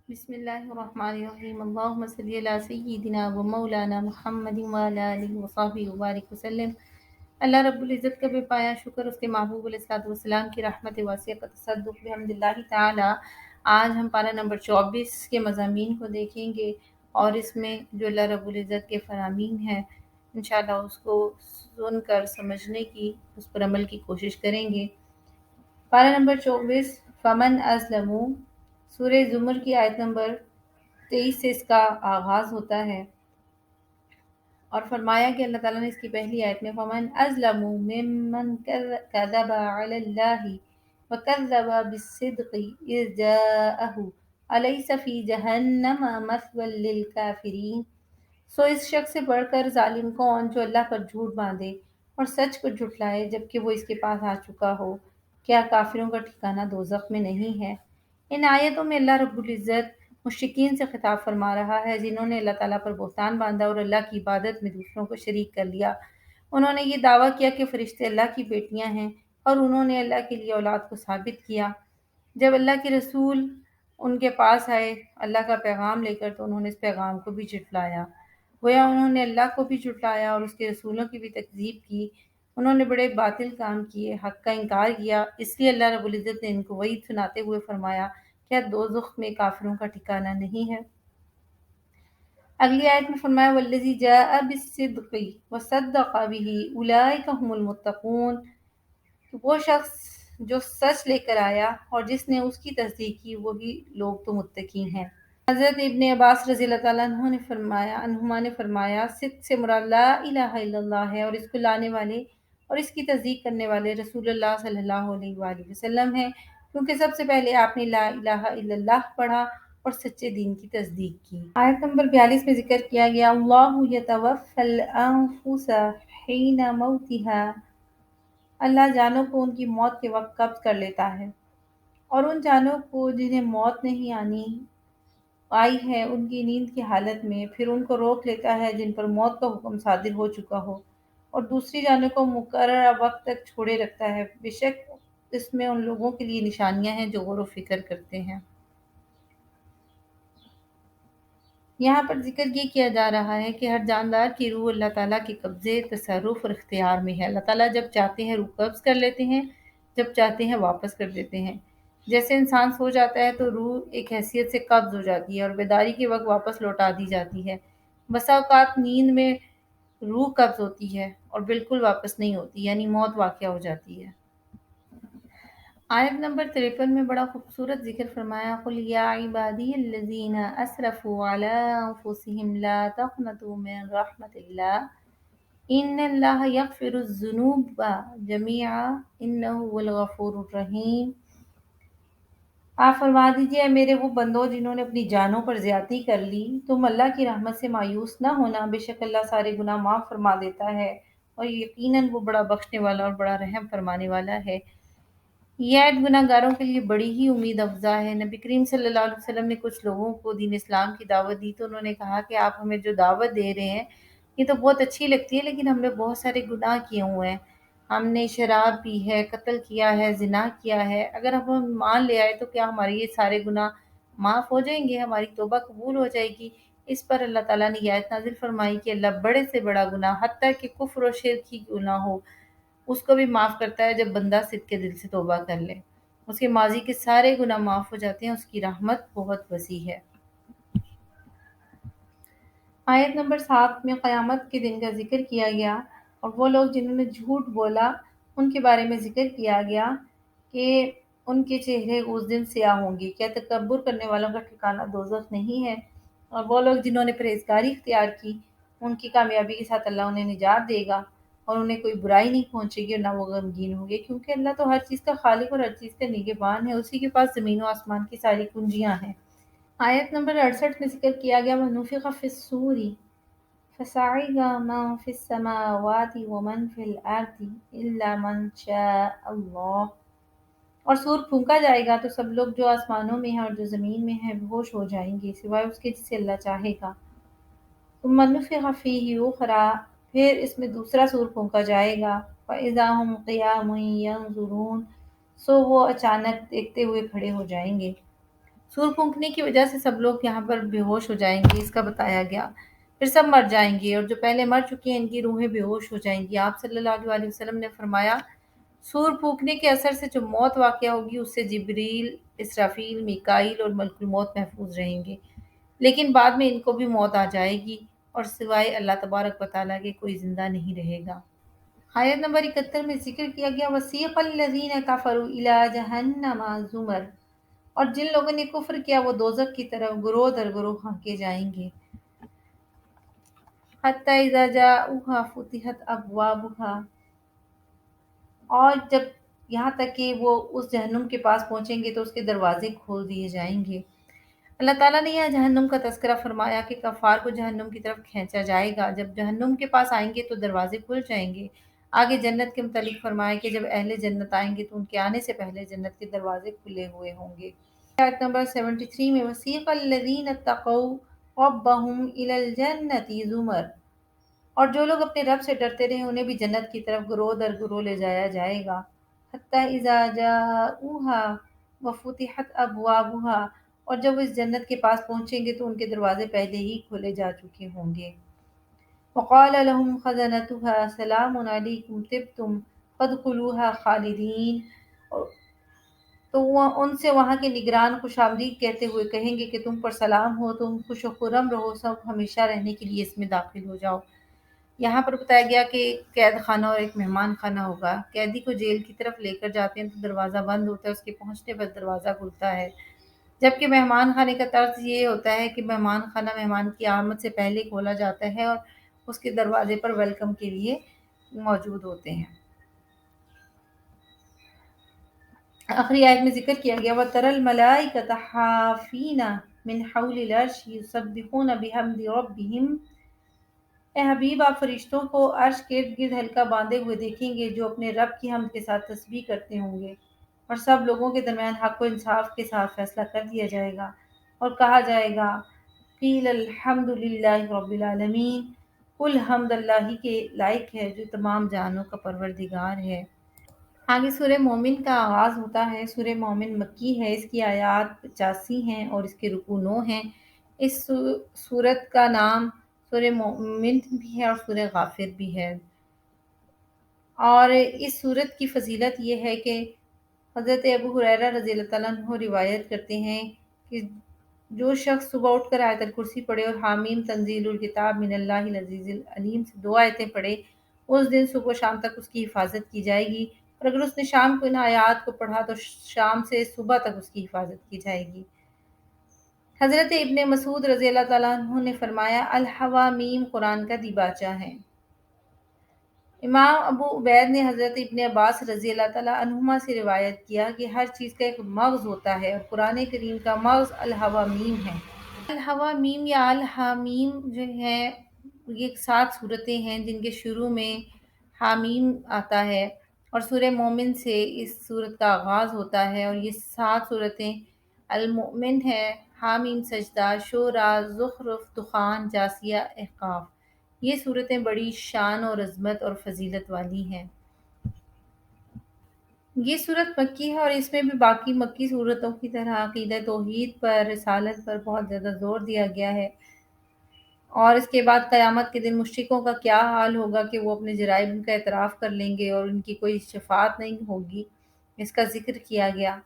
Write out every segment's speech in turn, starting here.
بسم اللہ الرحمن الرحیم اللہم صلی علی سیدنا و مولانا محمد وعلی آلہ وصحبہ وبارک وسلم۔ اللہ رب العزت کا بے پایا شکر، اس کے محبوب علیہ الصلوۃ والسلام کی رحمت واسعہ کا تصدق بحمد اللہ تعالی۔ آج ہم پارہ نمبر 24 کے مضامین کو دیکھیں گے اور اس میں جو اللہ رب العزت کے فرامین ہیں انشاءاللہ اس کو سن کر سمجھنے کی، اس پر عمل کی کوشش کریں گے۔ پارہ نمبر 24 فمن ازلم، سورہ زمر کی آیت نمبر 23 سے اس کا آغاز ہوتا ہے اور فرمایا کہ اللہ تعالیٰ نے اس کی پہلی آیت میں فمن ازلم ممن کذب علی اللہ وکذب بالصدق اذ جاءہ الیس فی جہنم مثوی للکافرین، سو اس شخص سے بڑھ کر ظالم کون جو اللہ پر جھوٹ باندھے اور سچ کو جھٹلائے جبکہ وہ اس کے پاس آ چکا ہو، کیا کافروں کا ٹھکانہ دوزخ میں نہیں ہے۔ ان آیتوں میں اللہ رب العزت مشرکین سے خطاب فرما رہا ہے جنہوں نے اللہ تعالیٰ پر بہتان باندھا اور اللہ کی عبادت میں دوسروں کو شریک کر لیا۔ انہوں نے یہ دعویٰ کیا کہ فرشتے اللہ کی بیٹیاں ہیں اور انہوں نے اللہ کے لیے اولاد کو ثابت کیا۔ جب اللہ کے رسول ان کے پاس آئے اللہ کا پیغام لے کر تو انہوں نے اس پیغام کو بھی جھٹلایا، گویا انہوں نے اللہ کو بھی جھٹلایا اور اس کے رسولوں کی بھی تکذیب کی۔ انہوں نے بڑے باطل کام کیے، حق کا انکار کیا، اس لیے اللہ رب العزت نے ان کو وعید سناتے ہوئے فرمایا کیا دوزخ میں کافروں کا ٹھکانہ نہیں ہے۔ اگلی آیت میں فرمایا والذی جاء بالصدق وصدق بہ اولئک هم المتقون، کہ وہ شخص جو سچ لے کر آیا اور جس نے اس کی تصدیق کی وہی لوگ تو متقی ہیں۔ حضرت ابن عباس رضی اللہ تعالیٰ عنہما نے فرمایا صدق سے مراد لا الہ الا اللہ ہے اور اس کو لانے والے اور اس کی تصدیق کرنے والے رسول اللہ صلی اللہ علیہ وآلہ وسلم ہیں، کیونکہ سب سے پہلے آپ نے لا الہ الا اللہ پڑھا اور سچے دین کی تصدیق کی۔ آیت نمبر 42 میں ذکر کیا گیا اللہ یتوفی الانفس حین موتها، اللہ جانوں کو ان کی موت کے وقت قبض کر لیتا ہے اور ان جانوں کو جنہیں موت نہیں آئی ہے ان کی نیند کی حالت میں پھر ان کو روک لیتا ہے جن پر موت کا حکم صادر ہو چکا ہو اور دوسری جانوں کو مقررہ وقت تک چھوڑے رکھتا ہے، بے شک اس میں ان لوگوں کے لیے نشانیاں ہیں جو غور و فکر کرتے ہیں۔ یہاں پر ذکر یہ کیا جا رہا ہے کہ ہر جاندار کی روح اللہ تعالیٰ کے قبضے، تصرف اور اختیار میں ہے۔ اللہ تعالیٰ جب چاہتے ہیں روح قبض کر لیتے ہیں، جب چاہتے ہیں واپس کر دیتے ہیں۔ جیسے انسان سو جاتا ہے تو روح ایک حیثیت سے قبض ہو جاتی ہے اور بیداری کے وقت واپس لوٹا دی جاتی ہے۔ بسا اوقات نیند میں روح قبض ہوتی ہے اور بالکل واپس نہیں ہوتی، یعنی موت واقع ہو جاتی ہے۔ آیت نمبر 53 میں بڑا خوبصورت ذکر فرمایا قل یا عبادی الذین اسرفوا علی انفسہم لا تقنطوا من رحمت اللہ ان اللہ یغفر الذنوب جميعا انہ هو الغفور الرحیم۔ آپ فرما دیجئے اے میرے وہ بندوں جنہوں نے اپنی جانوں پر زیادتی کر لی، تم اللہ کی رحمت سے مایوس نہ ہونا، بے شک اللہ سارے گناہ معاف فرما دیتا ہے اور یقیناً وہ بڑا بخشنے والا اور بڑا رحم فرمانے والا ہے۔ یہ آیت گناہ گاروں کے لیے بڑی ہی امید افزا ہے۔ نبی کریم صلی اللہ علیہ وسلم نے کچھ لوگوں کو دین اسلام کی دعوت دی تو انہوں نے کہا کہ آپ ہمیں جو دعوت دے رہے ہیں یہ تو بہت اچھی لگتی ہے، لیکن ہم نے بہت سارے گناہ کیے ہوئے ہیں، ہم نے شراب پی ہے، قتل کیا ہے، زنا کیا ہے، اگر ہم مان لے آئے تو کیا ہمارے یہ سارے گناہ معاف ہو جائیں گے، ہماری توبہ قبول ہو جائے گی؟ اس پر اللہ تعالیٰ نے یہ آیت نازل فرمائی کہ اللہ بڑے سے بڑا گناہ حتیٰ کہ کفر و شرک ہی کیوں نہ ہو اس کو بھی معاف کرتا ہے جب بندہ صدق کے دل سے توبہ کر لے، اس کے ماضی کے سارے گناہ معاف ہو جاتے ہیں، اس کی رحمت بہت وسیع ہے۔ آیت نمبر 7 میں قیامت کے دن کا ذکر کیا گیا اور وہ لوگ جنہوں نے جھوٹ بولا ان کے بارے میں ذکر کیا گیا کہ ان کے چہرے اس دن سیاہ ہوں گے، کیا تکبر کرنے والوں کا ٹھکانہ دوزخ نہیں ہے؟ اور وہ لوگ جنہوں نے پرہیزگاری اختیار کی ان کی کامیابی کے ساتھ اللہ انہیں نجات دے گا اور انہیں کوئی برائی نہیں پہنچے گی اور نہ وہ غمگین ہوں گے، کیونکہ اللہ تو ہر چیز کا خالق اور ہر چیز کا نگہبان ہے، اسی کے پاس زمین و آسمان کی ساری کنجیاں ہیں۔ آیت نمبر 68 میں ذکر کیا گیا وَنُفِخَ فِي الصُّورِ فَصَعِقَ مَن فِي السَّمَاوَاتِ وَمَن فِي الْأَرْضِ إِلَّا مَن شَاءَ اللَّهُ، اور سور پھونکا جائے گا تو سب لوگ جو آسمانوں میں ہیں اور جو زمین میں ہیں بے ہوش ہو جائیں گے سوائے اس کے جسے اللہ چاہے گا۔ ثُمَّ نُفِخَ فِيهِ أُخْرَىٰ، پھر اس میں دوسرا سور پھونکا جائے گا فَإِذَا هُمْ قِيَامٌ يَنظُرُونَ، سو وہ اچانک دیکھتے ہوئے کھڑے ہو جائیں گے۔ سور پھونکنے کی وجہ سے سب لوگ یہاں پر بے ہوش ہو جائیں گے، اس کا بتایا گیا۔ پھر سب مر جائیں گے اور جو پہلے مر چکی ہیں ان کی روحیں بے ہوش ہو جائیں گی۔ آپ صلی اللہ علیہ وسلم نے فرمایا، سور پھونکنے کے اثر سے جو موت واقع ہوگی اس سے جبریل، اسرافیل، میکائیل اور ملک الموت محفوظ رہیں گے، لیکن بعد میں ان کو بھی موت آ جائے گی اور سوائے اللہ تبارک و تعالیٰ کے کوئی زندہ نہیں رہے گا۔ آیت نمبر 71 میں ذکر کیا گیا، وَسِیقَ الَّذِینَ كَفَرُوا إِلَىٰ جَهَنَّمَ زُمَرًا، اور جن لوگوں نے کفر کیا وہ دوزخ کی طرف گروہ در گروہ ہانکے جائیں گے، حَتَّىٰ إِذَا جَاءُوهَا فُتِحَتْ أَبْوَابُهَا، اور جب یہاں تک کہ وہ اس جہنم کے پاس پہنچیں گے تو اس کے دروازے کھول دیے جائیں گے۔ اللہ تعالیٰ نے یہاں جہنم کا تذکرہ فرمایا کہ کفار کو جہنم کی طرف کھینچا جائے گا۔ جب جہنم کے پاس آئیں گے تو دروازے کھل جائیں گے۔ آگے جنت کے متعلق فرمایا کہ جب اہل جنت آئیں گے تو ان کے آنے سے پہلے جنت کے دروازے کھلے ہوئے ہوں گے۔ آیت نمبر 73 میں، وَسِیقَ الَّذِینَ اتَّقَوْا رَبَّهُمْ إِلَى الْجَنَّةِ زُمَرًا، اور جو لوگ اپنے رب سے ڈرتے رہے انہیں بھی جنت کی طرف گروہ در گروہ لے جایا جائے گا، حَتَّىٰ إِذَا جَاءُوهَا وَفُتِحَتْ أَبْوَابُهَا، اور جب وہ اس جنت کے پاس پہنچیں گے تو ان کے دروازے پہلے ہی کھولے جا چکے ہوں گے۔ وَقَالَ لَهُمْ خَزَنَتُهَا سَلَامٌ عَلَيْكُمْ طِبْتُمْ فَادْخُلُوهَا خَالِدِينَ، تو وہ ان سے وہاں کے نگران خوش آمدید کہتے ہوئے کہیں گے کہ تم پر سلام ہو، تم خوش و خرم رہو، سب ہمیشہ رہنے کے لیے اس میں داخل ہو جاؤ۔ یہاں پر بتایا گیا کہ ایک قید خانہ اور ایک مہمان خانہ ہوگا۔ قیدی کو جیل کی طرف لے کر جاتے ہیں تو دروازہ بند ہوتا ہے، اس کے پہنچنے پر دروازہ کھلتا ہے، جبکہ مہمان خانے کا طرز یہ ہوتا ہے کہ مہمان خانہ مہمان کی آمد سے پہلے کھولا جاتا ہے اور اس کے دروازے پر ویلکم کے لیے موجود ہوتے ہیں۔ آخری آیت میں ذکر کیا گیا، وَتَرَى الْمَلَائِكَةَ حَافِينَ مِنْ حَوْلِ الْعَرْشِ يُسَبِّحُونَ بِحَمْدِ رَبِّهِمْ، اے حبیب آپ فرشتوں کو عرش کے ارد گرد حلقہ باندھے ہوئے دیکھیں گے جو اپنے رب کی حمد کے ساتھ تسبیح کرتے ہوں گے، اور سب لوگوں کے درمیان حق و انصاف کے ساتھ فیصلہ کر دیا جائے گا اور کہا جائے گا، قیل الحمد للہ رب العالمین، کل حمد اللہ ہی کے لائق ہے جو تمام جہانوں کا پروردگار ہے۔ آگے سورہ مومن کا آغاز ہوتا ہے۔ سورہ مومن مکی ہے، اس کی آیات 85 ہیں اور اس کے رکوع 9 ہیں۔ اس سورت کا نام سورہ مومن بھی ہے اور سورہ غافر بھی ہے، اور اس سورت کی فضیلت یہ ہے کہ حضرت ابو ہریرہ رضی اللہ تعالیٰ عنہ روایت کرتے ہیں کہ جو شخص صبح اٹھ کر آیت الکرسی پڑھے اور حامیم تنزیل الکتاب من اللہ العزیز العلیم سے 2 آیتیں پڑھے، اس دن صبح و شام تک اس کی حفاظت کی جائے گی، اور اگر اس نے شام کو ان آیات کو پڑھا تو شام سے صبح تک اس کی حفاظت کی جائے گی۔ حضرت ابن مسعود رضی اللہ تعالیٰ عنہ نے فرمایا، الحوامیم قرآن کا دیباچہ ہیں۔ امام ابو عبید نے حضرت ابن عباس رضی اللہ تعالیٰ عنہما سے روایت کیا کہ ہر چیز کا ایک مغز ہوتا ہے اور قرآن کریم کا مغز الحوامیم ہے۔ الحوامیم یا الحامیم جو ہے یہ 7 صورتیں ہیں جن کے شروع میں حامیم آتا ہے، اور سورہ مومن سے اس صورت کا آغاز ہوتا ہے، اور یہ 7 صورتیں المؤمن ہے، حامیم سجدہ، شورى، زخرف، دخان، جاثیہ، احقاف۔ یہ صورتیں بڑی شان اور عظمت اور فضیلت والی ہیں۔ یہ صورت مکی ہے اور اس میں بھی باقی مکی صورتوں کی طرح عقیدہ توحید پر، رسالت پر بہت زیادہ زور دیا گیا ہے، اور اس کے بعد قیامت کے دن مشرکوں کا کیا حال ہوگا کہ وہ اپنے جرائم کا اعتراف کر لیں گے اور ان کی کوئی شفاعت نہیں ہوگی، اس کا ذکر کیا گیا۔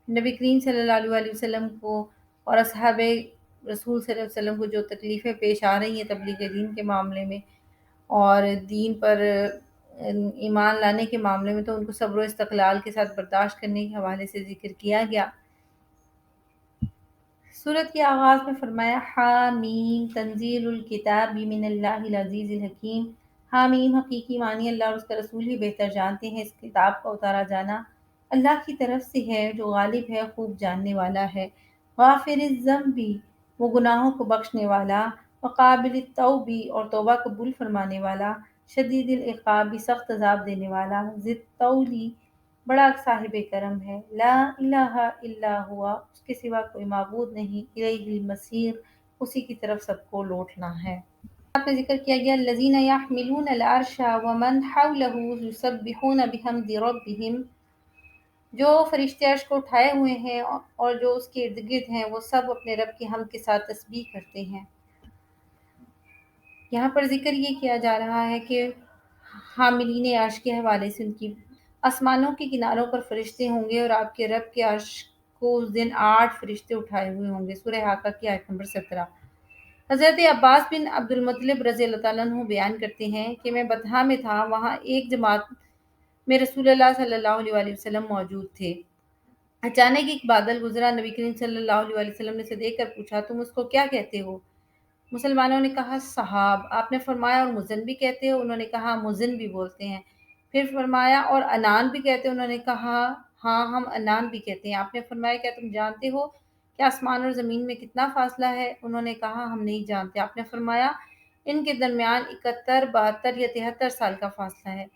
نبی کریم صلی اللہ علیہ وسلم کو اور اصحاب رسول صلی اللہ علیہ وسلم کو جو تکلیفیں پیش آ رہی ہیں تبلیغ دین کے معاملے میں اور دین پر ایمان لانے کے معاملے میں، تو ان کو صبر و استقلال کے ساتھ برداشت کرنے کے حوالے سے ذکر کیا گیا۔ سورت کے آغاز میں فرمایا، حامیم تنزیل الکتاب من اللہ العزیز الحکیم۔ حامیم حقیقی معنی اللہ اور اس کا رسول ہی بہتر جانتے ہیں، اس کتاب کا اتارا جانا اللہ کی طرف سے ہے جو غالب ہے، خوب جاننے والا ہے۔ غافر الذنب، وہ گناہوں کو بخشنے والا، وقابل التوب، اور توبہ قبول فرمانے والا، شدید العقاب، سخت عذاب دینے والا، ذی الطول، بڑا صاحب کرم ہے، لا الہ الا ہوا، اس کے سوا کوئی معبود نہیں، الیہ المصیر، اسی کی طرف سب کو لوٹنا ہے۔ آپ میں ذکر کیا گیا، الذین یحملون العرش ومن حولہ یسبحون بحمد ربہم، جو فرشتے عرش کو اٹھائے ہوئے ہیں اور جو اس کے ارد گرد ہیں وہ سب اپنے رب کی حمد کے ساتھ تسبیح کرتے ہیں۔ یہاں پر ذکر یہ کیا جا رہا ہے کہ حاملین عرش کے حوالے سے ان کی آسمانوں کے کناروں پر فرشتے ہوں گے اور آپ کے رب کے عرش کو اس دن 8 فرشتے اٹھائے ہوئے ہوں گے۔ سورہ حاقہ کی آیت نمبر 17۔ حضرت عباس بن عبد المطلب رضی اللہ تعالیٰ عنہ بیان کرتے ہیں کہ میں بطحا میں تھا، وہاں ایک جماعت میں رسول اللہ صلی اللہ علیہ وآلہ وسلم موجود تھے۔ اچانک ایک بادل گزرا، نبی کریم صلی اللہ علیہ وآلہ وسلم نے اسے دیکھ کر پوچھا تم اس کو کیا کہتے ہو؟ مسلمانوں نے کہا سحاب۔ آپ نے فرمایا اور مزن بھی کہتے ہو؟ انہوں نے کہا مزن بھی بولتے ہیں۔ پھر فرمایا اور انان بھی کہتے ہو؟ انہوں نے کہا ہاں ہم انان بھی کہتے ہیں۔ آپ نے فرمایا کیا تم جانتے ہو کہ آسمان اور زمین میں کتنا فاصلہ ہے؟ انہوں نے کہا ہم نہیں جانتے۔ آپ نے فرمایا ان کے درمیان 71 72 یا 73 سال کا فاصلہ ہے۔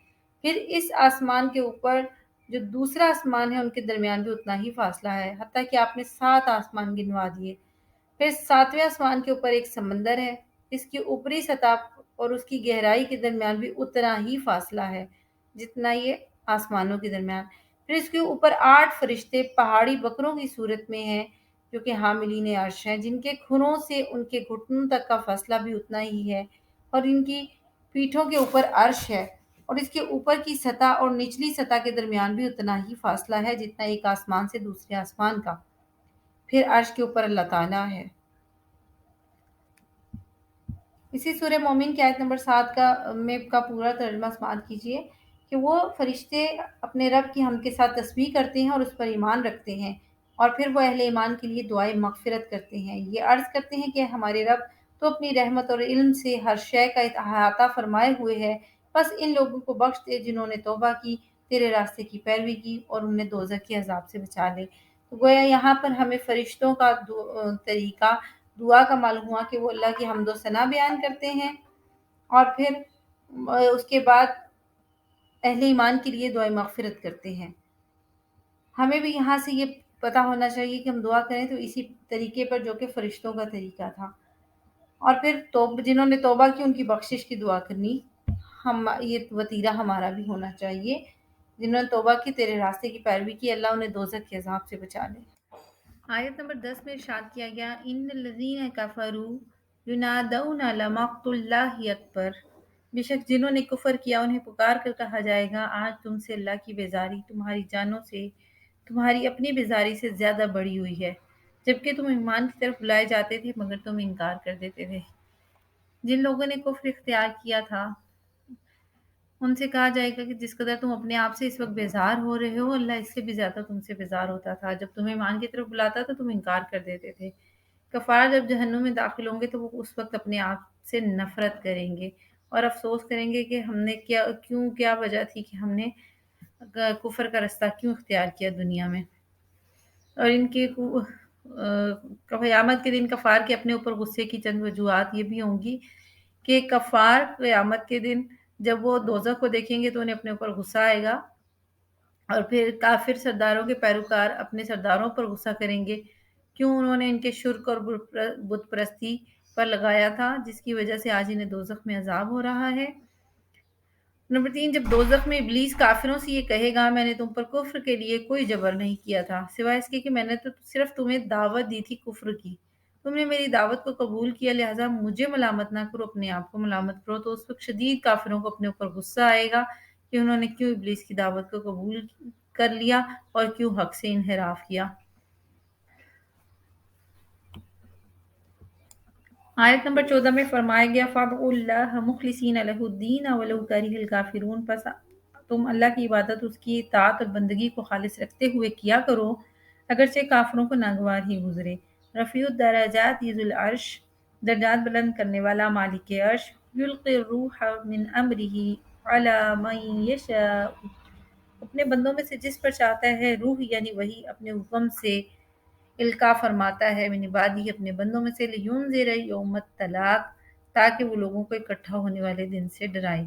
پھر اس آسمان کے اوپر جو دوسرا آسمان ہے ان کے درمیان بھی اتنا ہی فاصلہ ہے، حتیٰ کہ آپ نے 7 آسمان گنوا دیے۔ پھر 7ویں آسمان کے اوپر ایک سمندر ہے، اس کی اوپری سطح اور اس کی گہرائی کے درمیان بھی اتنا ہی فاصلہ ہے جتنا یہ آسمانوں کے درمیان۔ پھر اس کے اوپر 8 فرشتے پہاڑی بکروں کی صورت میں ہیں جو کہ حاملین عرش ہیں، جن کے کھروں سے ان کے گھٹنوں تک کا فاصلہ بھی اتنا ہی ہے، اور ان کی پیٹھوں کے اوپر عرش ہے، اور اس کے اوپر کی سطح اور نچلی سطح کے درمیان بھی اتنا ہی فاصلہ ہے جتنا ایک آسمان سے دوسرے آسمان کا۔ پھر عرش کے اوپر اللہ تعالیٰ ہے۔ اسی سورہ مومن کی آیت نمبر 7 کا پورا ترجمہ سماعت کیجیے کہ وہ فرشتے اپنے رب کی حمد کے ساتھ تسبیح کرتے ہیں اور اس پر ایمان رکھتے ہیں، اور پھر وہ اہل ایمان کے لیے دعائے مغفرت کرتے ہیں۔ یہ عرض کرتے ہیں کہ ہمارے رب تو اپنی رحمت اور علم سے ہر شے کا احاطہ فرمائے ہوئے ہے، بس ان لوگوں کو بخش دے جنہوں نے توبہ کی، تیرے راستے کی پیروی کی اور انہیں دوزخ کے عذاب سے بچا لے۔ تو گویا یہاں پر ہمیں فرشتوں کا طریقہ دعا کا معلوم ہوا کہ وہ اللہ کی حمد و ثنا بیان کرتے ہیں، اور پھر اس کے بعد اہل ایمان کے لیے دعائے مغفرت کرتے ہیں۔ ہمیں بھی یہاں سے یہ پتہ ہونا چاہیے کہ ہم دعا کریں تو اسی طریقے پر جو کہ فرشتوں کا طریقہ تھا، اور پھر جنہوں نے توبہ کی ان کی بخشش کی دعا کرنی، یہ وتیرہ ہمارا بھی ہونا چاہیے۔ جنہوں نے توبہ کی، تیرے راستے کی پیروی کی، اللہ انہیں دوزخ کے عذاب سے بچا لے۔ آیت نمبر 10 میں ارشاد کیا گیا ان الذین کفروا ینادون لمقت اللہ اکبر، بے شک جنہوں نے کفر کیا انہیں پکار کر کہا جائے گا آج تم سے اللہ کی بیزاری تمہاری جانوں سے، تمہاری اپنی بیزاری سے زیادہ بڑی ہوئی ہے، جبکہ تم ایمان کی طرف بلائے جاتے تھے مگر تم انکار کر دیتے تھے۔ جن لوگوں نے کفر اختیار کیا تھا ان سے کہا جائے گا کہ جس قدر تم اپنے آپ سے اس وقت بیزار ہو رہے ہو، اللہ اس سے بھی زیادہ تم سے بیزار ہوتا تھا۔ جب تمہیں ایمان کی طرف بلاتا تھا تم انکار کر دیتے تھے۔ کفار جب جہنم میں داخل ہوں گے تو وہ اس وقت اپنے آپ سے نفرت کریں گے اور افسوس کریں گے کہ ہم نے کیا وجہ تھی کہ ہم نے کفر کا رستہ کیوں اختیار کیا دنیا میں۔ اور ان کے قیامت کے دن کفار کے اپنے اوپر غصے کی چند وجوہات یہ بھی ہوں گی کہ کفار قیامت کے دن جب وہ دوزخ کو دیکھیں گے تو انہیں اپنے اوپر غصہ آئے گا، اور پھر کافر سرداروں کے پیروکار اپنے سرداروں پر غصہ کریں گے کیوں انہوں نے ان کے شرک اور بت پرستی پر لگایا تھا، جس کی وجہ سے آج انہیں دوزخ میں عذاب ہو رہا ہے۔ نمبر 3، جب دوزخ میں ابلیس کافروں سے یہ کہے گا میں نے تم پر کفر کے لیے کوئی جبر نہیں کیا تھا سوائے اس کے کہ میں نے تو صرف تمہیں دعوت دی تھی کفر کی، تم نے میری دعوت کو قبول کیا، لہٰذا مجھے ملامت نہ کرو اپنے آپ کو ملامت کرو۔ تو اس وقت شدید کافروں کو اپنے اوپر غصہ آئے گا کہ انہوں نے کیوں ابلیس کی دعوت کو قبول کر لیا اور کیوں حق سے انحراف کیا۔ آیت نمبر 14 میں فرمایا گیا فَادْعُوا اللَّهَ مُخْلِصِينَ لَهُ الدِّينَ وَلَوْ كَرِهَ الْكَافِرُونَ، پس تم اللہ کی عبادت اس کی اطاعت اور بندگی کو خالص رکھتے ہوئے کیا کرو اگرچہ کافروں کو ناگوار ہی گزرے۔ رفیع الدرجات ذو العرش، درجات بلند کرنے والا مالک عرش، یلقی الروح من امرہ علی من یشاء، اپنے بندوں میں سے جس پر چاہتا ہے روح یعنی وہی اپنے حکم سے القا فرماتا ہے من عبادہ اپنے بندوں میں سے، لینذر یوم التلاق، تاکہ وہ لوگوں کو اکٹھا ہونے والے دن سے ڈرائے۔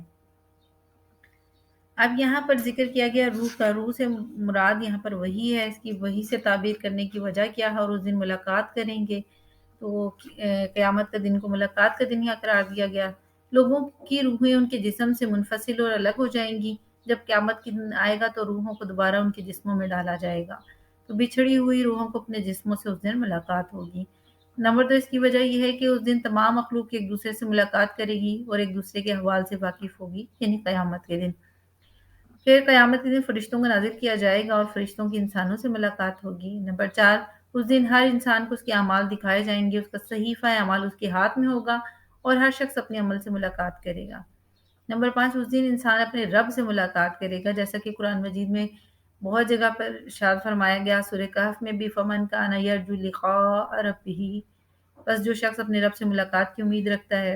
اب یہاں پر ذکر کیا گیا روح کا، روح سے مراد یہاں پر وہی ہے، اس کی وہی سے تعبیر کرنے کی وجہ کیا ہے، اور اس دن ملاقات کریں گے تو قیامت کا دن کو ملاقات کا دن ہی قرار دیا گیا۔ لوگوں کی روحیں ان کے جسم سے منفصل اور الگ ہو جائیں گی، جب قیامت کی دن آئے گا تو روحوں کو دوبارہ ان کے جسموں میں ڈالا جائے گا، تو بچھڑی ہوئی روحوں کو اپنے جسموں سے اس دن ملاقات ہوگی۔ نمبر 2، اس کی وجہ یہ ہے کہ اس دن تمام مخلوق ایک دوسرے سے ملاقات کرے گی اور ایک دوسرے کے احوال سے واقف ہوگی، یعنی قیامت کے دن۔ پھر قیامت کے دن فرشتوں کو نازل کیا جائے گا اور فرشتوں کی انسانوں سے ملاقات ہوگی۔ نمبر 4، اس دن ہر انسان کو اس کے اعمال دکھائے جائیں گے، اس کا صحیفہ اعمال اس کے ہاتھ میں ہوگا اور ہر شخص اپنے عمل سے ملاقات کرے گا۔ نمبر 5، اس دن انسان اپنے رب سے ملاقات کرے گا، جیسا کہ قرآن مجید میں بہت جگہ پر ارشاد فرمایا گیا، سورہ کہف میں بھی فمن کان یرجو لقاء ربہ، بس جو شخص اپنے رب سے ملاقات کی امید رکھتا ہے۔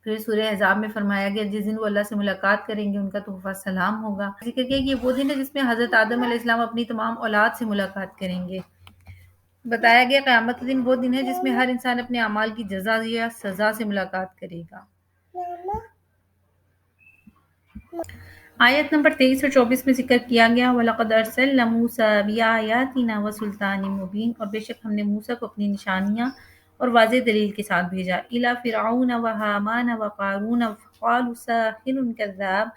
پھر سورہ احزاب میں فرمایا گیا جس دن وہ اللہ سے ملاقات کریں گے ان کا تحفہ سلام ہوگا۔ ذکر کیا کہ یہ وہ دن ہے جس میں حضرت آدم علیہ السلام اپنی تمام اولاد سے ملاقات کریں گے۔ بتایا گیا قیامت کے دن وہ دن ہے جس میں ہر انسان اپنے اعمال کی جزا یا سزا سے ملاقات کرے گا۔ آیت نمبر 23 اور 24 میں ذکر کیا گیا وَلَقَدْ أَرْسَلْنَا مُوسَىٰ بِآيَاتِنَا وَسُلْطَانٍ مُّبِينٍ، اور بے شک ہم نے موسیٰ کو اپنی نشانیاں اور واضح دلیل کے ساتھ بھیجا، إِلَىٰ فِرْعَوْنَ وَهَامَانَ وَقَارُونَ فَقَالُوا سَاحِرٌ كَذَّابٌ،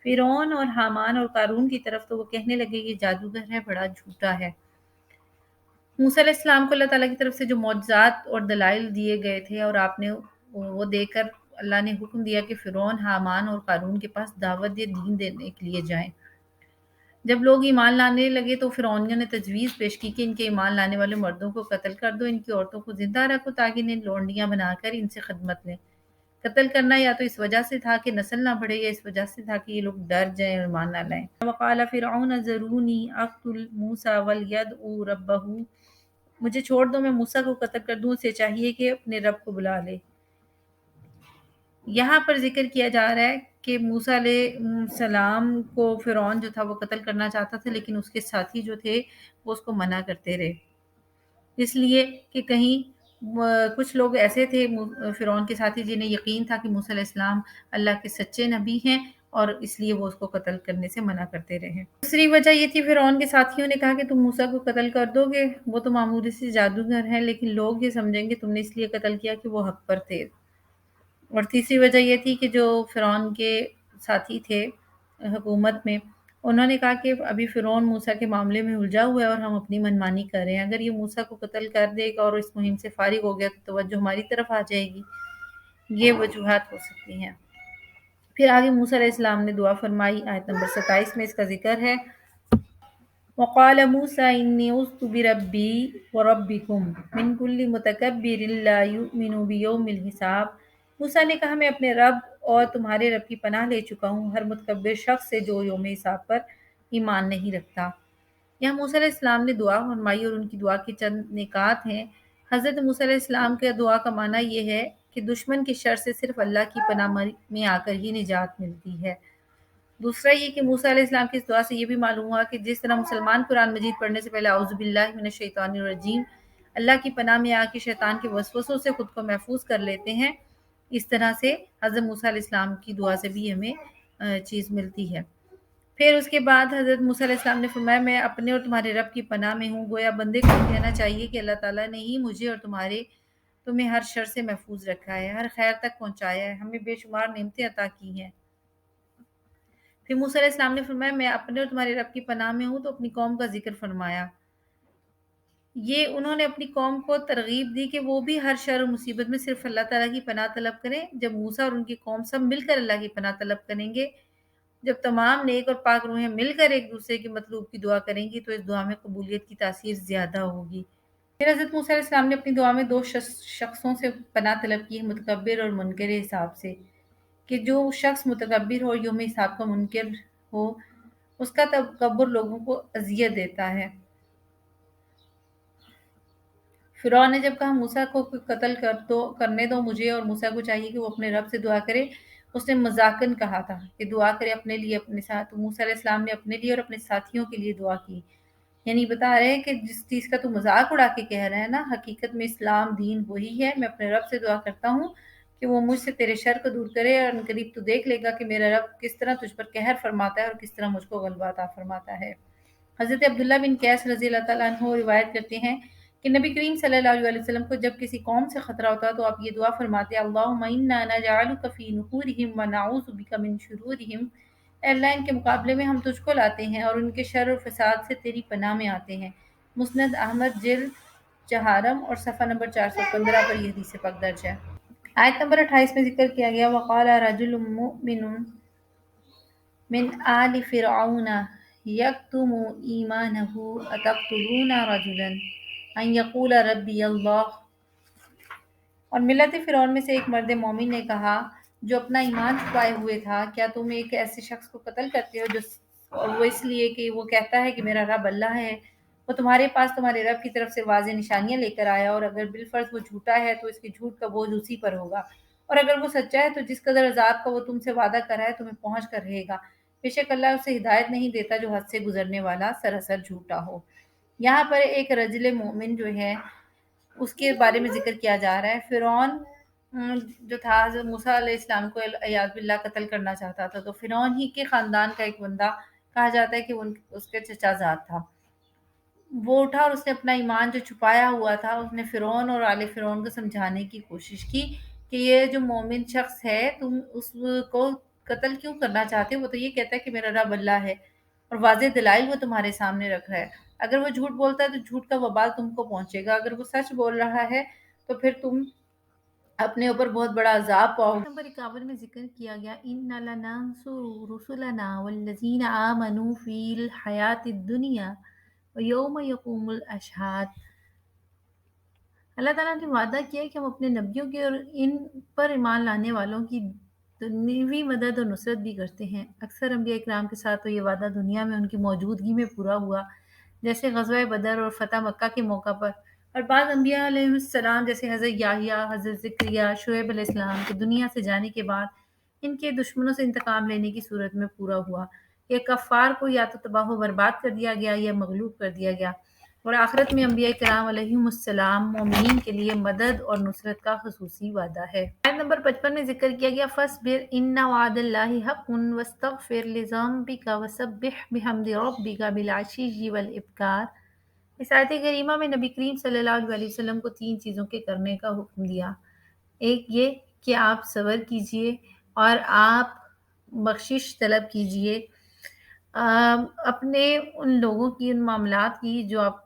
فرعون اور حامان اور قارون کی طرف تو وہ کہنے لگے یہ جادوگر ہے، بڑا جھوٹا ہے۔ موسیٰ علیہ السلام کو اللہ تعالیٰ کی طرف سے جو معجزات اور دلائل دیے گئے تھے اور آپ نے وہ دے کر اللہ نے حکم دیا کہ فرعون، حامان اور قارون کے پاس دعوت دین دینے کے لیے جائیں۔ جب لوگ ایمان لانے لگے تو فرعونیوں نے تجویز پیش کی کہ ان کے ایمان لانے والے مردوں کو قتل کر دو، ان کی عورتوں کو زندہ رکھو تاکہ انہیں لونڈیاں بنا کر ان سے خدمت لیں۔ قتل کرنا یا تو اس وجہ سے تھا کہ نسل نہ بڑھے یا اس وجہ سے تھا کہ یہ لوگ ڈر جائیں اور ایمان نہ لائیں۔ وقال فرعون ذرونی اقتل موسیٰ ولیدع ربہ، مجھے چھوڑ دو، میں موسیٰ کو قتل کر دوں، اسے چاہیے کہ اپنے رب کو بلا لے۔ یہاں پر ذکر کیا جا رہا ہے کہ موسیٰ علیہ السلام کو فرعون جو تھا وہ قتل کرنا چاہتا تھا، لیکن اس کے ساتھی جو تھے وہ اس کو منع کرتے رہے، اس لیے کہ کہیں کچھ لوگ ایسے تھے فرعون کے ساتھی جنہیں یقین تھا کہ موسیٰ علیہ السلام اللہ کے سچے نبی ہیں، اور اس لیے وہ اس کو قتل کرنے سے منع کرتے رہے۔ دوسری وجہ یہ تھی فرعون کے ساتھیوں نے کہا کہ تم موسیٰ کو قتل کر دو گے، وہ تو معمولی سے جادوگر ہیں، لیکن لوگ یہ سمجھیں گے تم نے اس لیے قتل کیا کہ وہ حق پر تھے۔ اور تیسری وجہ یہ تھی کہ جو فرعون کے ساتھی تھے حکومت میں، انہوں نے کہا کہ ابھی فرعون موسیٰ کے معاملے میں الجھا ہوا ہے اور ہم اپنی منمانی کر رہے ہیں، اگر یہ موسیٰ کو قتل کر دے گا اور اس مہم سے فارغ ہو گیا تو توجہ ہماری طرف آ جائے گی۔ یہ وجوہات ہو سکتی ہیں۔ پھر آگے موسیٰ علیہ السلام نے دعا فرمائی، آیت نمبر 27 میں اس کا ذکر ہے وَقَالَ مُوسَىٰ إِنِّي عُذْتُ بِرَبِّي وَرَبِّكُم مِّن كُلِّ مُتَكَبِّرٍ لَّا يُؤْمِنُ بِيَوْمِ الْحِسَابِ، موسیٰ نے کہا میں اپنے رب اور تمہارے رب کی پناہ لے چکا ہوں ہر متکبر شخص سے جو یوم حساب پر ایمان نہیں رکھتا۔ یہاں موسیٰ علیہ السلام نے دعا فرمائی اور ان کی دعا کی چند نکات ہیں۔ حضرت موسیٰ علیہ السلام کے دعا کا معنی یہ ہے کہ دشمن کی شر سے صرف اللہ کی پناہ میں آ کر ہی نجات ملتی ہے۔ دوسرا یہ کہ موسیٰ علیہ السلام کی اس دعا سے یہ بھی معلوم ہوا کہ جس طرح مسلمان قرآن مجید پڑھنے سے پہلے اعوذ باللہ من الشیطان الرجیم اللہ کی پناہ میں آ کے شیطان کے وسوسوں سے خود کو محفوظ کر لیتے ہیں، اس طرح سے حضرت موسیٰ علیہ السلام کی دعا سے بھی ہمیں چیز ملتی ہے۔ پھر اس کے بعد حضرت موسیٰ علیہ السلام نے فرمایا میں اپنے اور تمہارے رب کی پناہ میں ہوں، گویا بندے کو کہنا چاہیے کہ اللہ تعالیٰ نے ہی مجھے اور تمہیں ہر شر سے محفوظ رکھا ہے، ہر خیر تک پہنچایا ہے، ہمیں بے شمار نعمتیں عطا کی ہیں۔ پھر موسیٰ علیہ السلام نے فرمایا میں اپنے اور تمہارے رب کی پناہ میں ہوں، تو اپنی قوم کا ذکر فرمایا۔ یہ انہوں نے اپنی قوم کو ترغیب دی کہ وہ بھی ہر شر اور مصیبت میں صرف اللہ تعالیٰ کی پناہ طلب کریں۔ جب موسیٰ اور ان کی قوم سب مل کر اللہ کی پناہ طلب کریں گے، جب تمام نیک اور پاک روحیں مل کر ایک دوسرے کے مطلوب کی دعا کریں گی تو اس دعا میں قبولیت کی تاثیر زیادہ ہوگی۔ پھر حضرت موسیٰ علیہ السلام نے اپنی دعا میں دو شخصوں سے پناہ طلب کی ہے، متکبر اور منکر حساب سے، کہ جو شخص متکبر ہو، یوم حساب کا منکر ہو، اس کا تکبر لوگوں کو اذیت دیتا ہے۔ فرعون نے جب کہا موسیٰ کو قتل کرنے دو مجھے اور موسیٰ کو چاہیے کہ وہ اپنے رب سے دعا کرے، اس نے مذاقاً کہا تھا کہ دعا کرے اپنے لیے اپنے ساتھ، تو موسیٰ علیہ السلام نے اپنے لیے اور اپنے ساتھیوں کے لیے دعا کی، یعنی بتا رہے ہیں کہ جس چیز کا تو مذاق اڑا کے کہہ رہے ہیں نا، حقیقت میں اسلام دین وہی ہے۔ میں اپنے رب سے دعا کرتا ہوں کہ وہ مجھ سے تیرے شر کو دور کرے، اور قریب تو دیکھ لے گا کہ میرا رب کس طرح تجھ پر قہر فرماتا ہے اور کس طرح مجھ کو غلبہ عطا فرماتا ہے۔ حضرت عبداللہ بن قیس رضی اللہ تعالیٰ عنہ روایت کرتے ہیں کہ نبی کریم صلی اللہ علیہ وسلم کو جب کسی قوم سے خطرہ ہوتا تو آپ یہ دعا فرماتے اللہم انا نجعلک فی نحورہم ونعوذ بک من شرورہم، اے اللہ ان کے مقابلے میں ہم تجھ کو لاتے ہیں اور ان کے شر اور فساد سے تیری پناہ میں آتے ہیں۔ مسند احمد جلد چہارم اور صفحہ نمبر 415 پر یہ حدیث پاک درج ہے۔ آیت نمبر 28 میں ذکر کیا گیا وقال رجل مؤمن من آل فرعون یکتم ایمانہ اتقتلون رجلا ان یقول ربی اللہ، اور ملت فرعون میں سے ایک مرد مومن نے کہا جو اپنا ایمان چھپائے ہوئے تھا، کیا تم ایک ایسے شخص کو قتل کرتے ہو جو اور وہ اس لیے کہ وہ کہتا ہے کہ میرا رب اللہ ہے؟ وہ تمہارے پاس تمہارے رب کی طرف سے واضح نشانیاں لے کر آیا، اور اگر بالفرض وہ جھوٹا ہے تو اس کے جھوٹ کا بوجھ اسی پر ہوگا، اور اگر وہ سچا ہے تو جس قدر عذاب کا وہ تم سے وعدہ کر رہا ہے تمہیں پہنچ کر رہے گا۔ بے شک اللہ اسے ہدایت نہیں دیتا جو حد سے گزرنے والا سراسر جھوٹا ہو۔ یہاں پر ایک رجل مومن جو ہے اس کے بارے میں ذکر کیا جا رہا ہے۔ فرعون جو تھا حضرت موسیٰ علیہ السلام کو عیاذ باللہ قتل کرنا چاہتا تھا، تو فرعون ہی کے خاندان کا ایک بندہ کہا جاتا ہے کہ اس کے چچا زاد تھا، وہ اٹھا اور اس نے اپنا ایمان جو چھپایا ہوا تھا اس نے فرعون اور آل فرعون کو سمجھانے کی کوشش کی کہ یہ جو مومن شخص ہے تم اس کو قتل کیوں کرنا چاہتے ہو؟ وہ تو یہ کہتا ہے کہ میرا رب اللہ ہے، اور واضح دلائل وہ تمہارے سامنے رکھ رہا ہے۔ اگر وہ جھوٹ بولتا ہے تو جھوٹ کا وبال تم کو پہنچے گا، اگر وہ سچ بول رہا ہے تو پھر تم اپنے اوپر بہت بڑا عذاب پاؤ گے۔ نمبر 51 میں ذکر کیا گیا اِنَّ لَنَنصُرُ رُسُلَنَا وَالَّذِينَ آمَنُوا فِي الْحَيَاةِ الدُّنْيَا وَيَوْمَ يَقُومُ الْأَشْهَادُ۔ اللہ تعالیٰ نے وعدہ کیا ہے کہ ہم اپنے نبیوں کے اور ان پر ایمان لانے والوں کی دنیوی مدد اور نصرت بھی کرتے ہیں۔ اکثر انبیاء اکرام کے ساتھ تو یہ وعدہ دنیا میں ان کی موجودگی میں پورا ہوا، جیسے غزوہ بدر اور فتح مکہ کے موقع پر، اور بعض انبیاء علیہ السلام جیسے حضرت یحییٰ، حضرت زکریا، شعیب علیہ السلام کے دنیا سے جانے کے بعد ان کے دشمنوں سے انتقام لینے کی صورت میں پورا ہوا۔ یہ کفار کو یا تو تباہ و برباد کر دیا گیا یا مغلوب کر دیا گیا، اور آخرت میں انبیاء کرام علیہم السلام مومنین کے لیے مدد اور نصرت کا خصوصی وعدہ ہے۔ آیت نمبر 55 میں ذکر کیا گیا فَاصْبِرْ إِنَّ وَعْدَ اللَّهِ حَقٌّ وَاسْتَغْفِرْ لِذَنبِكَ وَسَبِّحْ بِحَمْدِ رَبِّكَ بِالْعَشِيِّ وَالْإِبْكَارِ۔ اس آیت کریمہ میں نبی کریم صلی اللہ علیہ وسلم کو 3 چیزوں کے کرنے کا حکم دیا۔ ایک یہ کہ آپ صبر کیجئے اور آپ بخشش طلب کیجئے اپنے ان لوگوں کی، ان معاملات کی جو آپ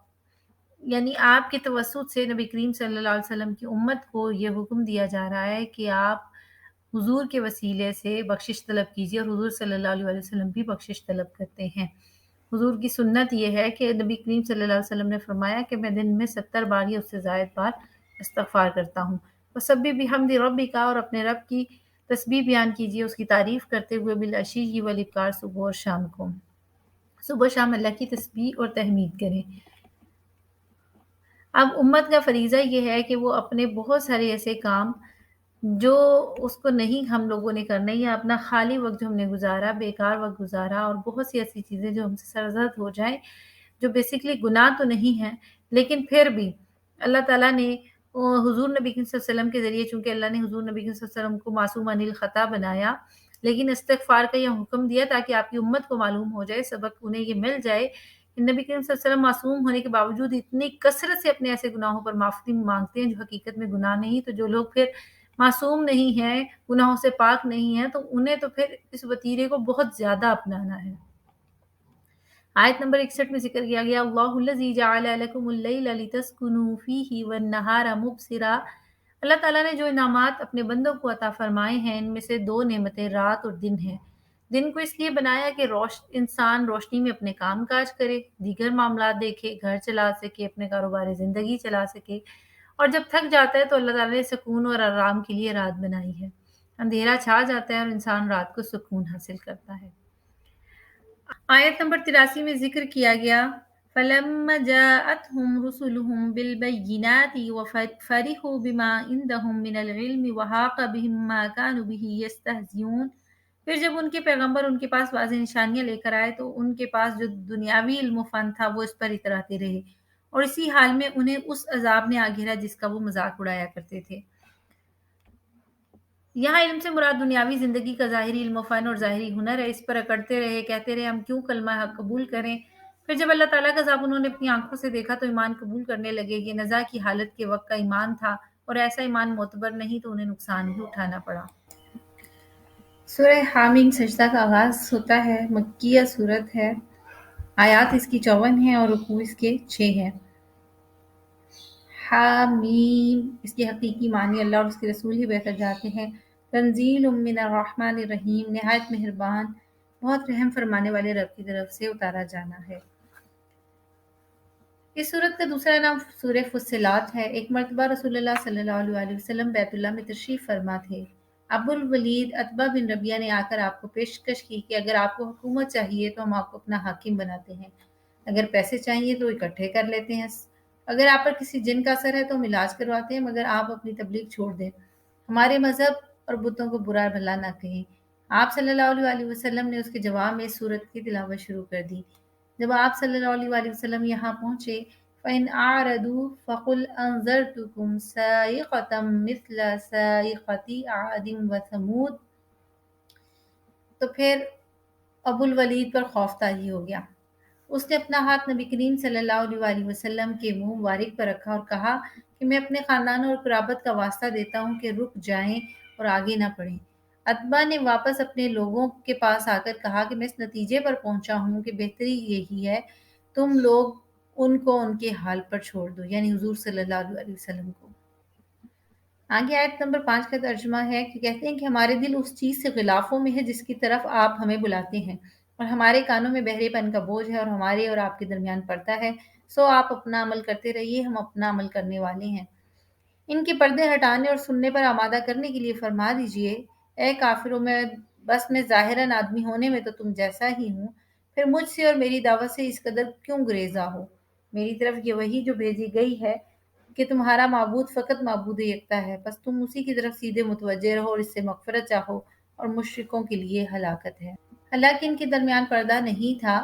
یعنی آپ کے توسط سے نبی کریم صلی اللہ علیہ وسلم کی امت کو یہ حکم دیا جا رہا ہے کہ آپ حضور کے وسیلے سے بخشش طلب کیجئے، اور حضور صلی اللہ علیہ وسلم بھی بخشش طلب کرتے ہیں۔ حضور کی سنت یہ ہے کہ نبی کریم صلی اللہ علیہ وسلم نے فرمایا کہ میں دن میں 70 بار یا اس سے زائد بار استغفار کرتا ہوں۔ وَسَبِّحْ بِحَمْدِ رَبِّكَ، اور اپنے رب کی تسبیح بیان کیجیے، اس کی تعریف کرتے ہوئے بالعشی والابکار، صبح اور شام کو، صبح شام اللہ کی تسبیح اور تحمید کریں۔ اب امت کا فریضہ یہ ہے کہ وہ اپنے بہت سارے ایسے کام جو اس کو نہیں ہم لوگوں نے کرنا، یا اپنا خالی وقت جو ہم نے گزارا، بیکار وقت گزارا، اور بہت سی ایسی چیزیں جو ہم سے سرزد ہو جائیں، جو بیسیکلی گناہ تو نہیں ہیں لیکن پھر بھی اللہ تعالیٰ نے حضور نبی صلی اللہ علیہ وسلم کے ذریعے، چونکہ اللہ نے حضور نبی صلی اللہ علیہ وسلم کو معصوم عن الخطا بنایا، لیکن استغفار کا یہ حکم دیا تاکہ آپ کی امت کو معلوم ہو جائے، سبق انہیں یہ مل جائے کہ نبی کریم صلی اللہ علیہ وسلم معصوم ہونے کے باوجود اتنی کثرت سے اپنے ایسے گناہوں پر معافی مانگتے ہیں جو حقیقت میں گناہ نہیں۔ تو جو لوگ پھر معصوم نہیں ہیں، گناہوں سے پاک نہیں ہیں، تو انہیں تو پھر اس وتیرے کو بہت زیادہ اپنانا ہے۔ آیت نمبر 61 میں ذکر کیا گیا اللہ الذی جعل لکم اللیل لتسکنوا فیہ والنہار مبصرا۔ اللہ تعالیٰ نے جو انعامات اپنے بندوں کو عطا فرمائے ہیں، ان میں سے 2 نعمتیں رات اور دن ہیں۔ دن کو اس لیے بنایا کہ انسان روشنی میں اپنے کام کاج کرے، دیگر معاملات دیکھے، گھر چلا سکے، اپنے کاروبار زندگی چلا سکے، اور جب تھک جاتا ہے تو اللہ تعالیٰ نے سکون اور آرام کے لیے رات بنائی ہے۔ اندھیرا چھا جاتا ہے اور انسان رات کو سکون حاصل کرتا ہے۔ آیت نمبر 83 میں ذکر کیا گیا فَلَمَّا جَاءَتْهُمْ رُسُلُهُم بِالْبَيِّنَاتِ وَفَرِحُوا بِمَا عِندَهُم مِّنَ الْعِلْمِ وَحَاقَ بِهِم مَّا كَانُوا بِهِ يَسْتَهْزِئُونَ۔ پھر جب ان کے پیغمبر ان کے پاس واضح نشانیاں لے کر آئے تو ان کے پاس جو دنیاوی علم و فن تھا وہ اس پر اتراتے رہے، اور اسی حال میں انہیں اس عذاب نے آ گھیرا جس کا وہ مذاق اڑایا کرتے تھے۔ یہاں علم سے مراد دنیاوی زندگی کا ظاہری علم و فن اور ظاہری ہنر ہے۔ اس پر اکڑتے رہے، کہتے رہے ہم کیوں کلمہ حق قبول کریں۔ پھر جب اللہ تعالیٰ کا عذاب انہوں نے اپنی آنکھوں سے دیکھا تو ایمان قبول کرنے لگے۔ یہ نزاع کی حالت کے وقت کا ایمان تھا، اور ایسا ایمان معتبر نہیں تو انہیں نقصان بھی اٹھانا پڑا۔ سورہ حامیم سجدہ کا آغاز ہوتا ہے، مکیہ صورت ہے، آیات اس کی 54 ہیں اور رکوع اس کے 6 ہیں۔ حامیم اس کی حقیقی معنی اللہ اور اس کے رسول ہی بہتر جانتے ہیں۔ تنزیل من الرحمن الرحیم، نہایت مہربان بہت رحم فرمانے والے رب کی طرف سے اتارا جانا ہے۔ اس سورت کا دوسرا نام سورہ فصلات ہے۔ ایک مرتبہ رسول اللہ صلی اللہ علیہ وسلم بیت اللہ میں تشریف فرما تھے۔ ابو الولید عتبہ بن ربیعہ نے آ کر آپ کو پیشکش کی کہ اگر آپ کو حکومت چاہیے تو ہم آپ کو اپنا حاکم بناتے ہیں، اگر پیسے چاہیے تو اکٹھے کر لیتے ہیں، اگر آپ پر کسی جن کا اثر ہے تو ہم علاج کرواتے ہیں، مگر آپ اپنی تبلیغ چھوڑ دیں، ہمارے مذہب اور بتوں کو برا بھلا نہ کہیں۔ آپ صلی اللہ علیہ وسلم نے اس کے جواب میں اس سورت کی تلاوت شروع کر دی۔ جب آپ صلی اللہ علیہ وسلم یہاں پہنچے، فَإِنْ أَعْرَضُوا فَقُلْ أَنذَرْتُكُمْ صَاعِقَةً مِثْلَ صَاعِقَةِ عَادٍ وَثَمُودَ، تو پھر ابو الولید پر خوف طاری ہو گیا۔ اس نے اپنا ہاتھ نبی کریم صلی اللہ علیہ وسلم کے منہ مبارک پر رکھا اور کہا کہ میں اپنے خاندان اور قرابت کا واسطہ دیتا ہوں کہ رک جائیں اور آگے نہ بڑھیں۔ عتبہ نے واپس اپنے لوگوں کے پاس آ کر کہا کہ میں اس نتیجے پر پہنچا ہوں کہ بہتری یہی ہے، تم لوگ ان کو ان کے حال پر چھوڑ دو، یعنی حضور صلی اللہ علیہ وسلم کو۔ آگے آیت نمبر 5 کا ترجمہ ہے کہ کہتے ہیں کہ ہمارے دل اس چیز سے غلافوں میں ہے جس کی طرف آپ ہمیں بلاتے ہیں، اور ہمارے کانوں میں بہرے پن کا بوجھ ہے اور ہمارے اور آپ کے درمیان پردہ ہے، سو آپ اپنا عمل کرتے رہیے، ہم اپنا عمل کرنے والے ہیں۔ ان کے پردے ہٹانے اور سننے پر آمادہ کرنے کے لیے فرما دیجئے، اے کافروں، میں ظاہراً آدمی ہونے میں تو تم جیسا ہی ہوں، پھر مجھ سے اور میری دعوت سے اس قدر کیوں گریزاں ہو؟ میری طرف یہ وحی جو بھیجی گئی ہے کہ تمہارا معبود فقط معبود یکتا ہے، بس تم اسی کی طرف سیدھے متوجہ رہو اور اس سے مغفرت چاہو، اور مشرکوں کے لیے ہلاکت ہے۔ حالانکہ ان کے درمیان پردہ نہیں تھا،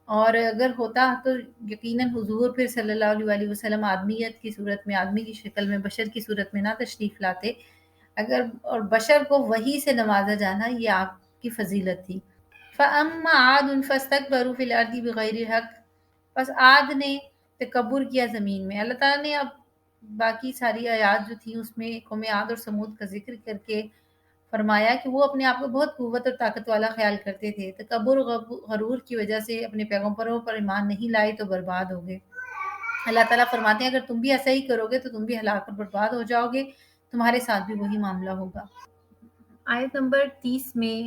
اور اگر ہوتا تو یقیناً حضور پھر صلی اللہ علیہ وسلم آدمیت کی صورت میں، آدمی کی شکل میں، بشر کی صورت میں نہ تشریف لاتے، اگر اور بشر کو وحی سے نوازا جانا یہ آپ کی فضیلت تھی۔ فَأَمَّا عَادٌ فَاسْتَكْبَرُوا فِي الْأَرْضِ بِغَيْرِ الْحَقِّ، بس عاد نے تکبر کیا زمین میں۔ اللہ تعالیٰ نے اب باقی ساری آیات جو تھیں اس میں قوم عاد اور سمود کا ذکر کر کے فرمایا کہ وہ اپنے آپ کو بہت قوت اور طاقت والا خیال کرتے تھے، تکبر و غرور کی وجہ سے اپنے پیغمبروں پر ایمان نہیں لائے تو برباد ہو گئے۔ اللہ تعالیٰ فرماتے ہیں اگر تم بھی ایسا ہی کرو گے تو تم بھی ہلاک اور برباد ہو جاؤ گے، تمہارے ساتھ بھی وہی معاملہ ہوگا۔ آیت نمبر 30 میں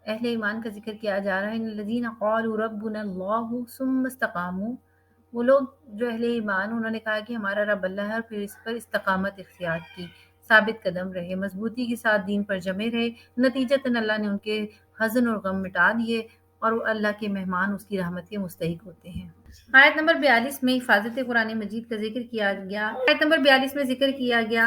اہل ایمان کا ذکر کیا جا رہا ہے، الذین قالوا ربنا اللہ ثم استقاموا، وہ لوگ جو اہل ایمان انہوں نے کہا کہ ہمارا رب اللہ ہے، اور پھر اس پر استقامت اختیار کی، ثابت قدم رہے، مضبوطی کے ساتھ دین پر جمے رہے، نتیجتاً اللہ نے ان کے حزن اور غم مٹا دیے، اور وہ اللہ کے مہمان اس کی رحمت کے مستحق ہوتے ہیں۔ آیت نمبر 42 میں حفاظت قرآن مجید کا ذکر کیا گیا۔ آیت نمبر 42 میں ذکر کیا گیا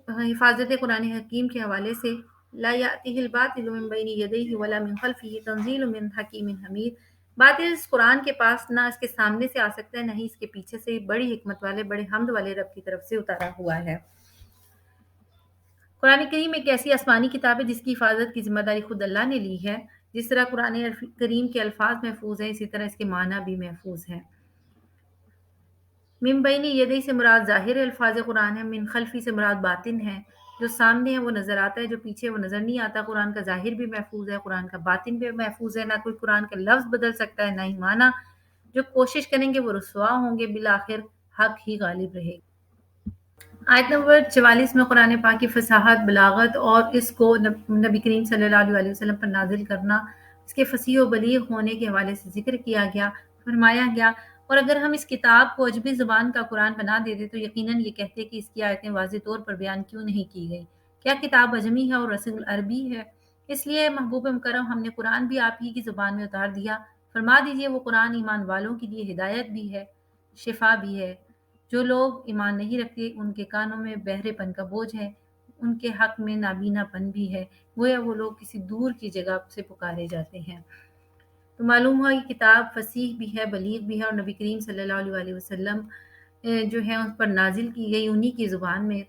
حفاظت قرآن حکیم کے حوالے سے، لا یأتیہ الباطل من بین یدیہ ولا من خلفہ تنزیل من حکیم حمید، باطل اس قرآن کے پاس نہ اس کے سامنے سے آ سکتا ہے نہ ہی اس کے پیچھے سے، بڑی حکمت والے بڑے حمد والے رب کی طرف سے اتارا ہوا ہے۔ قرآن کریم ایک ایسی آسمانی کتاب ہے جس کی حفاظت کی ذمہ داری خود اللہ نے لی ہے۔ جس طرح قرآن کریم کے الفاظ محفوظ ہیں، اسی طرح اس کے معنی بھی محفوظ ہیں۔ من بین یدی سے مراد ظاہر الفاظ قرآن ہے، من خلفی سے مراد باطن ہے، جو سامنے ہے وہ نظر آتا ہے، جو پیچھے وہ نظر نہیں آتا۔ قرآن کا ظاہر بھی محفوظ ہے، قرآن کا باطن بھی محفوظ ہے، نہ کوئی قرآن کا لفظ بدل سکتا ہے نہ ہی معنی۔ جو کوشش کریں گے وہ رسوا ہوں گے، بالآخر حق ہی غالب رہے گا۔ آیت نمبر 44 میں قرآن پاک کی فصاحت، بلاغت اور اس کو نبی کریم صلی اللہ علیہ وسلم پر نازل کرنا، اس کے فصیح و بلیغ ہونے کے حوالے سے ذکر کیا گیا، فرمایا گیا، اور اگر ہم اس کتاب کو عجمی زبان کا قرآن بنا دیتے تو یقیناً یہ کہتے کہ اس کی آیتیں واضح طور پر بیان کیوں نہیں کی گئی، کیا کتاب عجمی ہے اور رسول عربی ہے؟ اس لیے محبوب مکرم ہم نے قرآن بھی آپ ہی کی زبان میں اتار دیا، فرما دیجئے وہ قرآن ایمان والوں کے لیے ہدایت بھی ہے، شفا بھی ہے۔ جو لوگ ایمان نہیں رکھتے ان کے کانوں میں بہرے پن کا بوجھ ہے، ان کے حق میں نابینا پن بھی ہے، گویا وہ لوگ کسی دور کی جگہ سے پکارے جاتے ہیں۔ تو معلوم ہوا یہ کتاب فصیح بھی ہے، بلیغ بھی ہے، اور نبی کریم صلی اللہ علیہ وسلم جو ہے اس پر نازل کی گئی انہی کی زبان میں۔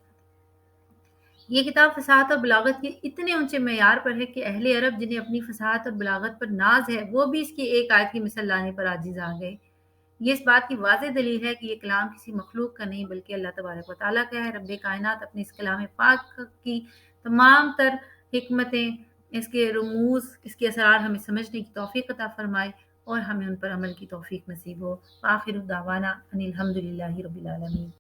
یہ کتاب فصاحت اور بلاغت کے اتنے اونچے معیار پر ہے کہ اہل عرب جنہیں اپنی فصاحت اور بلاغت پر ناز ہے وہ بھی اس کی ایک آیت کی مثل لانے پر عاجز آ گئے۔ یہ اس بات کی واضح دلیل ہے کہ یہ کلام کسی مخلوق کا نہیں بلکہ اللہ تبارک و تعالیٰ کا ہے۔ رب کائنات اپنے اس کلام پاک کی تمام تر حکمتیں، اس کے رموز، اس کے اسرار ہمیں سمجھنے کی توفیق عطا فرمائے اور ہمیں ان پر عمل کی توفیق نصیب ہو۔ آخر دعوانا ان الحمد للہ رب العالمین۔